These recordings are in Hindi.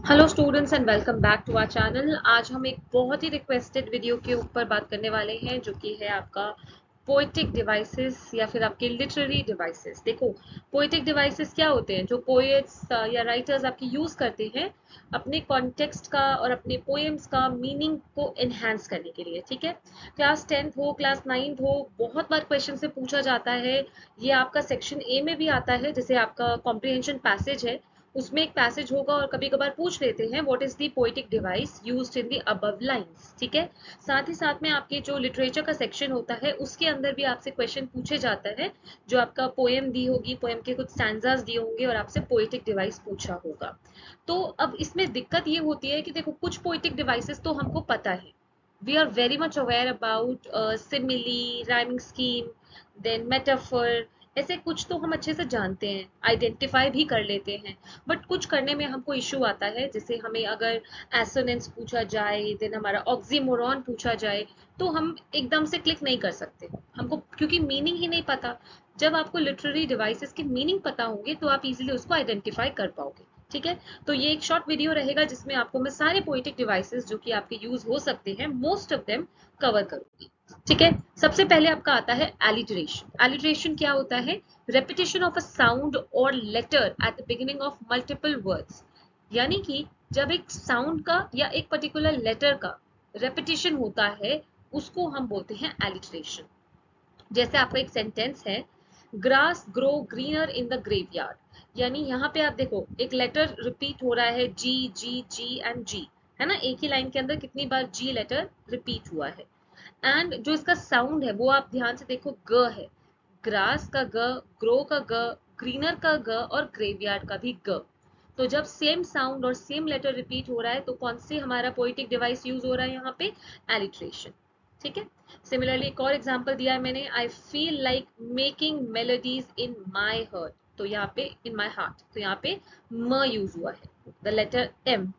Hello students and welcome back to our channel. आज हम एक बहुत ही रिक्वेस्टेड वीडियो के ऊपर बात करने वाले हैं जो कि है आपका पोएटिक डिवाइसेस या फिर आपके लिटरेरी डिवाइसेस। देखो, पोएटिक डिवाइसेस क्या होते हैं जो पोएट्स या राइटर्स आपकी यूज करते हैं अपने कॉन्टेक्स्ट का और अपने पोएम्स का मीनिंग को एनहांस करने के लिए। ठीक है, क्लास 10th हो, क्लास 9th हो, बहुत बार क्वेश्चन से पूछा जाता है। ये आपका सेक्शन ए में भी आता है, जैसे आपका कॉम्प्रिहेंशन पैसेज है, उसमें एक पैसेज होगा और कभी कभार पूछ लेते हैं what is the poetic device used in the above lines. ठीक है, साथ ही साथ में आपके जो लिटरेचर का सेक्शन होता है उसके अंदर भी आपसे क्वेश्चन पूछे जाता है, जो आपका पोएम दी होगी, पोएम के कुछ स्टैंजास दिए होंगे और आपसे पोएटिक डिवाइस पूछा होगा। तो अब इसमें दिक्कत ये होती है कि देखो, कुछ पोएटिक डिवाइसेस तो हमको पता है, we are very much aware about simile, rhyming scheme, then metaphor, ऐसे कुछ तो हम अच्छे से जानते हैं, आइडेंटिफाई भी कर लेते हैं। बट कुछ करने में हमको इश्यू आता है, जैसे हमें अगर एसोनेंस पूछा जाए, देन हमारा ऑक्सीमोरॉन पूछा जाए, तो हम एकदम से क्लिक नहीं कर सकते हमको, क्योंकि मीनिंग ही नहीं पता। जब आपको लिटरेरी डिवाइसेस के मीनिंग पता होंगे तो आप इजीली उसको आइडेंटिफाई कर पाओगे। ठीक है, तो ये एक शॉर्ट वीडियो रहेगा जिसमें आपको मैं सारे पोएटिक डिवाइसेस जो कि आपके यूज हो सकते हैं, मोस्ट ऑफ देम कवर करूंगी। ठीक है, सबसे पहले आपका आता है एलिटरेशन। एलिटरेशन क्या होता है? रेपिटेशन ऑफ अ साउंड और letter at the beginning of multiple words. यानी कि जब एक साउंड का या एक पर्टिकुलर लेटर का रेपिटेशन होता है, उसको हम बोलते हैं एलिटरेशन। जैसे आपका एक सेंटेंस है, grass grow greener in the graveyard. यानी यहाँ पे आप देखो, एक लेटर रिपीट हो रहा है, जी जी जी एंड जी, है ना, एक ही लाइन के अंदर कितनी बार जी लेटर रिपीट हुआ है। एंड जो इसका साउंड है वो आप ध्यान से देखो, ग है, ग्रास का ग, ग्रो का ग, ग्रीनर का ग और ग्रेवयार्ड का भी ग। तो जब सेम साउंड और सेम लेटर रिपीट हो रहा है तो कौन से हमारा पोएटिक डिवाइस यूज हो रहा है यहाँ पे? एलिट्रेशन। ठीक है, सिमिलरली एक और एग्जांपल दिया है मैंने, I feel like making melodies in my heart. तो यहाँ पे इन माई हार्ट, तो यहाँ पे म यूज हुआ है, द लेटर एम।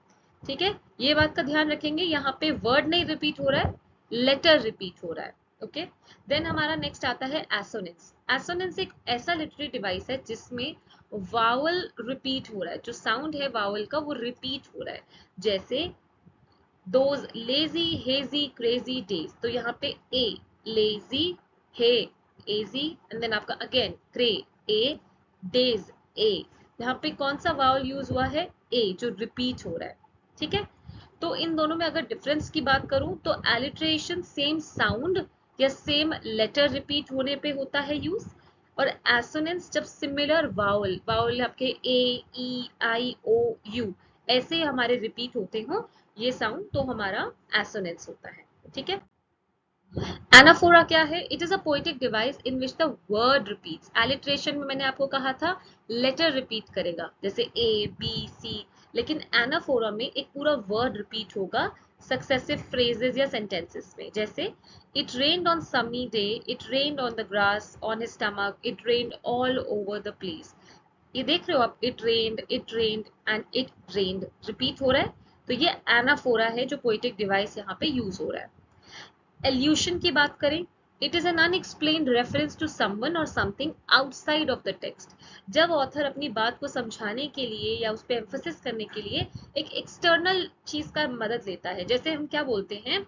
ठीक है, ये बात का ध्यान रखेंगे, यहाँ पे वर्ड नहीं रिपीट हो रहा है, लेटर रिपीट हो रहा है। ओके, देन हमारा नेक्स्ट आता है एसोनेंस। एसोनेंस एक ऐसा लिटरेरी डिवाइस है जिसमें वावल रिपीट हो रहा है, जो साउंड है वावल का वो रिपीट हो रहा है। जैसे those lazy hazy crazy days, तो यहाँ पे ए, लेजी, हे, एजी, एंड देन आपका अगेन क्रे, ए, डेज, ए। यहाँ पे कौन सा वावल यूज हुआ है? ए, जो रिपीट हो रहा है। ठीक है, तो इन दोनों में अगर डिफरेंस की बात करूं तो एलिट्रेशन सेम साउंड या सेम लेटर रिपीट होने पे होता है यूज, और एसोनेंस जब सिमिलर वावल वावल आपके ए, ई, आई, ओ, यू ऐसे हमारे रिपीट होते हो ये साउंड, तो हमारा एसोनेंस होता है। ठीक है, एनाफोरा क्या है? It is a poetic device in which the word repeats. Alliteration में मैंने आपको कहा था लेटर रिपीट करेगा, जैसे ए, बी, सी, लेकिन एनाफोरा में एक पूरा वर्ड रिपीट होगा सक्सेसिव फ्रेजेस या सेंटेंसेस में। जैसे it rained on sunny day, it rained on the grass, on his stomach, it rained all over the place. ये देख रहे हो आप, it rained and it rained repeat हो रहा है, तो ये एनाफोरा है जो पोएटिक डिवाइस यहाँ पे यूज हो रहा है। एल्यूशन की बात करें, it is an unexplained reference to someone और something outside of the text. जब ऑथर अपनी बात को समझाने के लिए या उस पर एम्फोसिस करने के लिए एक एक्सटर्नल चीज का मदद लेता है, जैसे हम क्या बोलते हैं,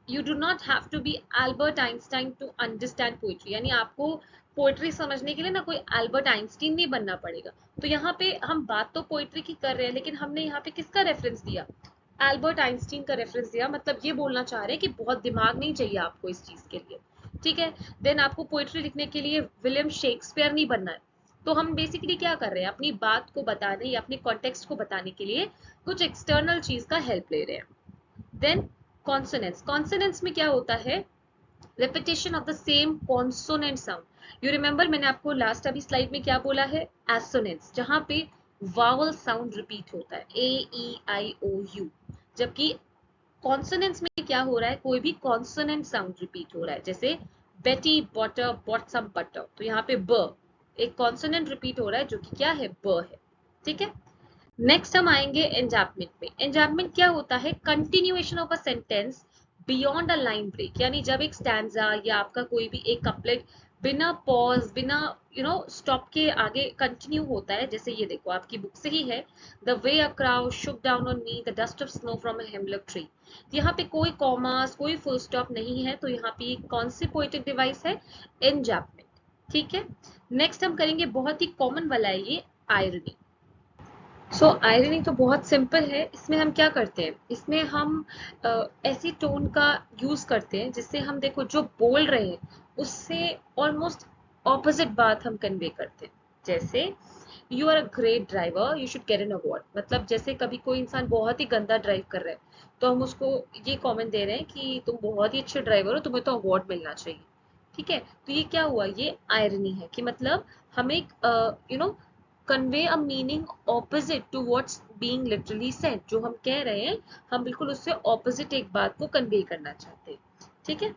you do not have to be Albert Einstein to understand poetry. यानी आपको पोइट्री समझने के लिए ना कोई एल्बर्ट आइंस्टीन नहीं बनना पड़ेगा। तो यहाँ पे हम बात तो पोइट्री की कर रहे हैं, लेकिन हमने यहाँ पे किसका रेफरेंस दिया? एल्बर्ट आइंस्टीन का रेफरेंस दिया। मतलब ये बोलना चाह रहे हैं कि बहुत दिमाग नहीं चाहिए आपको इस चीज के लिए। ठीक है, देन आपको पोएट्री लिखने के लिए विलियम शेक्सपियर नहीं बनना है। तो हम बेसिकली क्या कर रहे हैं, अपनी बात को बताने या अपने कॉन्टेक्स्ट को बताने के लिए कुछ एक्सटर्नल चीज का हेल्प ले रहे हैं। Then consonants. कॉन्सोनेंट्स में क्या होता है? repetition of the same consonant sound। you remember मैंने आपको लास्ट अभी स्लाइड में क्या बोला है? assonance, जहां पे vowel sound रिपीट होता है, ए, ई, आई, ओ, यू। जबकि कॉन्सोनेंट्स में क्या हो रहा है? कोई भी कॉन्सोनेंट साउंड रिपीट हो रहा है, जैसे बेटी बटर बॉट सम बटर, तो यहाँ पे ब, एक कॉन्सोनेंट रिपीट हो रहा है जो कि क्या है? ब है। ठीक है, नेक्स्ट हम आएंगे एंजापमेंट में। एंजापमेंट क्या होता है? Continuation of a sentence beyond a line break. यानी जब एक स्टैंजा या आपका कोई भी एक कपलेट बिना पॉज, बिना स्टॉप के आगे कंटिन्यू होता है। जैसे ये देखो आपकी बुक से ही है, the way a crowd Shuk down on me the dust of snow from a hemlock tree. यहाँ पे कोई कॉमास, कोई फुल स्टॉप नहीं है, तो यहाँ पे कौन सी पोएटिक डिवाइस है? एनजैपमेंट। ठीक है, नेक्स्ट हम करेंगे, बहुत ही कॉमन वाला है ये, आयरनी। सो आयरनी तो बहुत सिंपल है। इसमें हम क्या करते हैं, इसमें हम ऐसी टोन का यूज करते हैं जिससे हम, देखो जो बोल रहे हैं उससे ऑलमोस्ट ऑपोजिट बात हम कन्वे करते हैं। जैसे you are a great driver, you should get an award. मतलब जैसे कभी कोई इंसान बहुत ही गंदा ड्राइव कर रहा है तो हम उसको ये कमेंट दे रहे हैं कि तुम बहुत ही अच्छे ड्राइवर हो, तुम्हें तो अवार्ड मिलना चाहिए। ठीक है, तो ये क्या हुआ, ये आयरनी है कि मतलब हमें convey a meaning opposite to what's being literally said। जो हम कह रहे हैं हम बिल्कुल उससे opposite एक बात को convey करना चाहते हैं। ठीक है,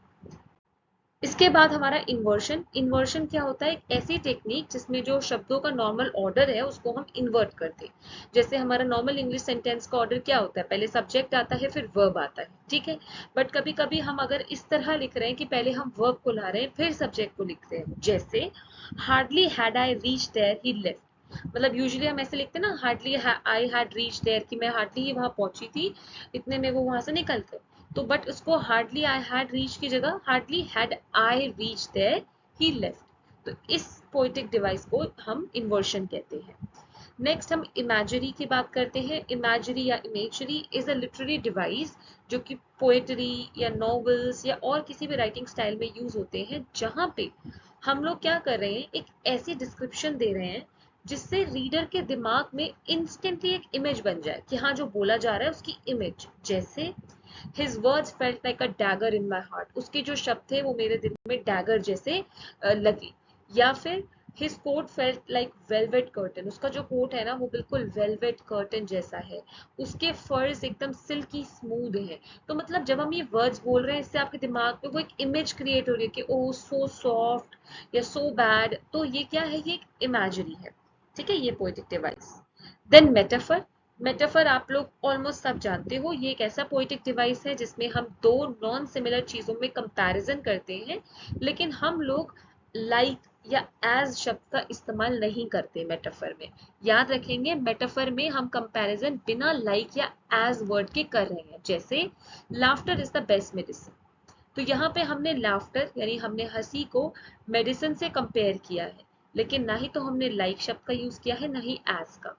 इसके बाद हमारा इन्वर्शन। इन्वर्शन क्या होता है? एक ऐसी टेक्निक जिसमें जो शब्दों का नॉर्मल ऑर्डर है उसको हम इन्वर्ट करते हैं। जैसे हमारा नॉर्मल इंग्लिश सेंटेंस का ऑर्डर क्या होता है? पहले सब्जेक्ट आता है, फिर वर्ब आता है। ठीक है, बट कभी कभी हम अगर इस तरह लिख रहे हैं कि पहले हम वर्ब को ला रहे हैं फिर सब्जेक्ट को लिख रहे हैं। जैसे hardly had I reach there he left. मतलब यूजुअली हम ऐसे लिखते हैं ना, hardly I had reach there, कि मैं हार्डली ही वहां पहुंची थी, इतने में वो वहां से निकल गए। तो बट उसको हार्डली आई हैड रीच की जगह hardly had I reach there he left. तो इस पोएटिक डिवाइस को हम इन्वर्शन कहते हैं। नेक्स्ट हम इमेजरी की बात करते हैं। इमेजरी या imagery is a literary device जो कि पोएट्री या नॉवेल्स या और किसी भी राइटिंग स्टाइल में यूज होते हैं, जहां पे हम लोग क्या कर रहे हैं, एक ऐसी डिस्क्रिप्शन दे रहे हैं जिससे रीडर के दिमाग में इंस्टेंटली एक इमेज बन जाए कि हाँ जो बोला जा रहा है उसकी इमेज। जैसे His words felt like a dagger in my heart। उसके जो शब्द थे वो मेरे दिल में डैगर जैसे लगे। या फिर His coat felt like velvet curtain। उसका जो कोट है ना वो बिल्कुल वेलवेट कर्टन जैसा है। उसके फर्स एकदम सिल्की स्मूथ है। तो मतलब जब हम ये वर्ड्स बोल रहे हैं इससे आपके दिमाग में वो एक इमेज क्रिएट हो रही है कि ओ सो सॉफ्ट या सो बैड। तो ये क्या है, ये एक इमेजरी है। ठीक है, ये poetic device. Then metaphor. Metaphor आप लोग ऑलमोस्ट सब जानते हो, ये एक ऐसा पोएटिक डिवाइस है जिसमें हम दो नॉन सिमिलर चीजों में कंपैरिजन करते हैं, लेकिन हम लोग लाइक या एज शब्द का इस्तेमाल नहीं करते मेटाफर में। याद रखेंगे, मेटाफर में हम कंपैरिजन बिना लाइक या एज वर्ड के कर रहे हैं। जैसे laughter is the best medicine. तो यहाँ पे हमने लाफ्टर यानी हमने हंसी को मेडिसिन से कंपेयर किया है, लेकिन ना ही तो हमने लाइक शब्द का यूज किया है ना ही एज का।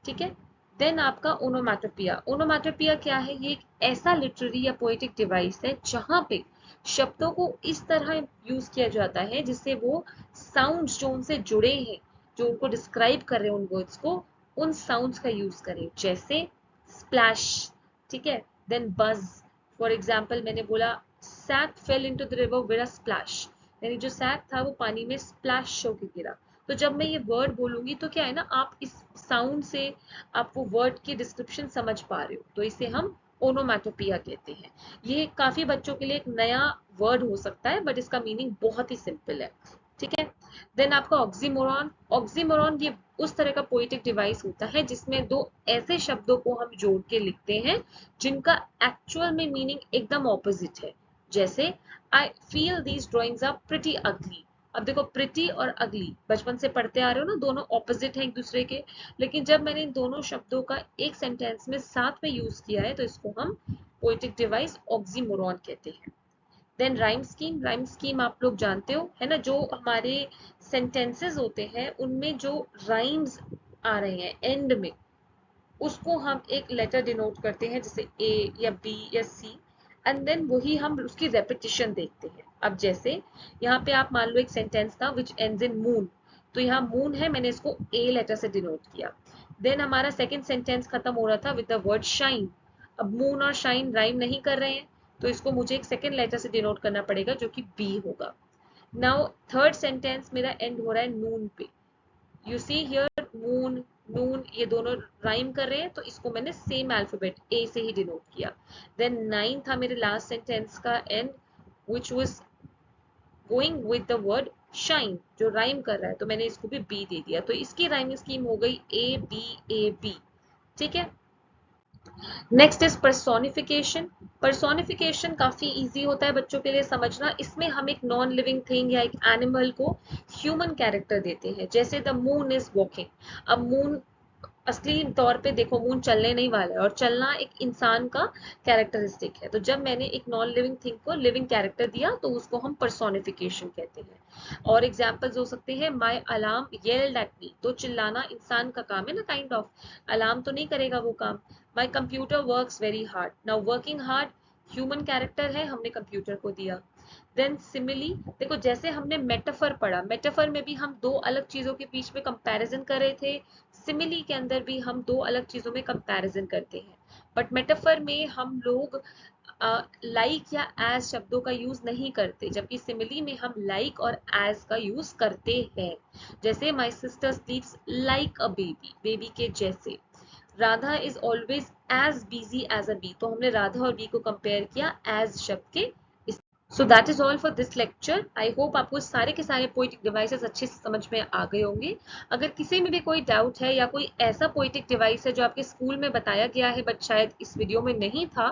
ठीक है, देन आपका ओनोमैटोपिया। ओनोमैटोपिया क्या है? ये एक ऐसा लिटरेरी या पोएटिक डिवाइस है जहां पे शब्दों को इस तरह यूज किया जाता है जिससे वो साउंड्स जो उनसे जुड़े हैं, जो उनको डिस्क्राइब कर रहे हैं उन वर्ड्स को, उन साउंड्स का यूज करें। जैसे स्प्लैश, ठीक है, देन बज। फॉर एग्जाम्पल मैंने बोला sack fell into the river with a splash, यानी जो सैक था वो पानी में स्प्लैश होके गिरा। तो जब मैं ये वर्ड बोलूंगी तो क्या है ना, आप इस साउंड से आप वो वर्ड की डिस्क्रिप्शन समझ पा रहे हो, तो इसे हम ओनोमैटोपिया कहते हैं। ये काफी बच्चों के लिए एक नया वर्ड हो सकता है बट इसका मीनिंग बहुत ही सिंपल है। ठीक है, देन आपका ऑक्सीमोरॉन। ऑक्सीमोरॉन ये उस तरह का पोएटिक डिवाइस होता है जिसमें दो ऐसे शब्दों को हम जोड़ के लिखते हैं जिनका एक्चुअल में मीनिंग एकदम ऑपोजिट है। जैसे I feel these drawings are pretty ugly. अब देखो प्रिटी और अगली बचपन से पढ़ते आ रहे हो ना, दोनों ऑपोजिट हैं एक दूसरे के, लेकिन जब मैंने इन दोनों शब्दों का एक सेंटेंस में साथ में यूज किया है तो इसको हम पोएटिक डिवाइस ऑक्सीमोरॉन कहते हैं। Then rhyme scheme. Rhyme scheme आप लोग जानते हो है ना, जो हमारे सेंटेंसेस होते हैं उनमें जो राइम्स आ रहे हैं एंड में, उसको हम एक लेटर डिनोट करते हैं जैसे ए या बी या सी, एंड देन वही हम उसकी रेपिटेशन देखते हैं। अब जैसे यहाँ पे आप मान लो एक सेंटेंस था विच एंड्स इन मून, तो यहाँ मून है, मैंने इसको ए लेटर से डिनोट किया। देन हमारा सेकंड सेंटेंस खत्म हो रहा था विद द वर्ड शाइन। अब मून और शाइन राइम नहीं कर रहे हैं, तो इसको मुझे एक सेकंड लेटर से डिनोट करना पड़ेगा जो कि बी होगा। नाउ थर्ड सेंटेंस मेरा एंड हो रहा है नून पे। यू सी हियर मून, नून ये दोनों राइम कर रहे हैं, तो इसको मैंने सेम अल्फाबेट ए से ही डिनोट किया। देन नाइन था मेरे लास्ट सेंटेंस का and which was going with the word shine, जो राइम कर रहा है, तो मैंने इसको भी बी दे दिया। तो इसकी राइमिंग स्कीम हो गई ए बी ए बी। ठीक है, नेक्स्ट इज पर्सोनिफिकेशन। पर्सोनिफिकेशन काफी इजी होता है बच्चों के लिए समझना। इसमें हम एक नॉन लिविंग थिंग या एक एनिमल को ह्यूमन कैरेक्टर देते हैं, जैसे द मून इज वॉकिंग। अब मून असली तौर पे देखो मून चलने नहीं वाला है, और चलना एक इंसान का कैरेक्टरिस्टिक है। तो जब मैंने एक नॉन लिविंग थिंग को लिविंग कैरेक्टर दिया तो उसको हम पर्सोनिफिकेशन कहते हैं। और एग्जांपल्स हो सकते हैं, my alarm yelled at me, तो चिल्लाना इंसान का काम है ना, काइंड ऑफ। अलार्म तो नहीं करेगा वो काम। My computer works very hard, now working hard human character है, हमने कंप्यूटर को दिया। देन सिमिली, देखो जैसे हमने मेटाफर पढ़ा, मेटाफर में भी हम दो अलग चीजों के बीच में कंपैरिजन कर रहे थे, सिमिली के अंदर भी हम दो अलग चीजों में कंपैरिजन करते हैं। बट मेटाफर में हम लोग लाइक या एज शब्दों का यूज नहीं करते, जबकि सिमिली में हम लाइक और एज का यूज करते हैं। जैसे my sister sleeps like a baby, baby के जैसे। Radha is always as busy as a bee, तो हमने राधा और बी को कंपेयर किया एज शब्द के। So that is all for this lecture. I hope आपको सारे के सारे पोइटिक डिवाइसेस अच्छे से समझ में आ गए होंगे। अगर किसी में भी कोई डाउट है या कोई ऐसा पोइटिक डिवाइस है जो आपके स्कूल में बताया गया है बट शायद इस वीडियो में नहीं था,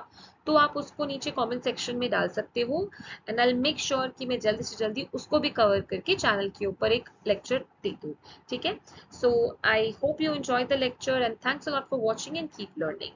तो आप उसको नीचे कमेंट सेक्शन में डाल सकते हो, एंड आई मेक श्योर कि मैं जल्दी से जल्दी उसको भी कवर करके चैनल के ऊपर एक लेक्चर दे दूँ। ठीक है, so I hope you enjoy the lecture and thanks a lot for watching and keep learning.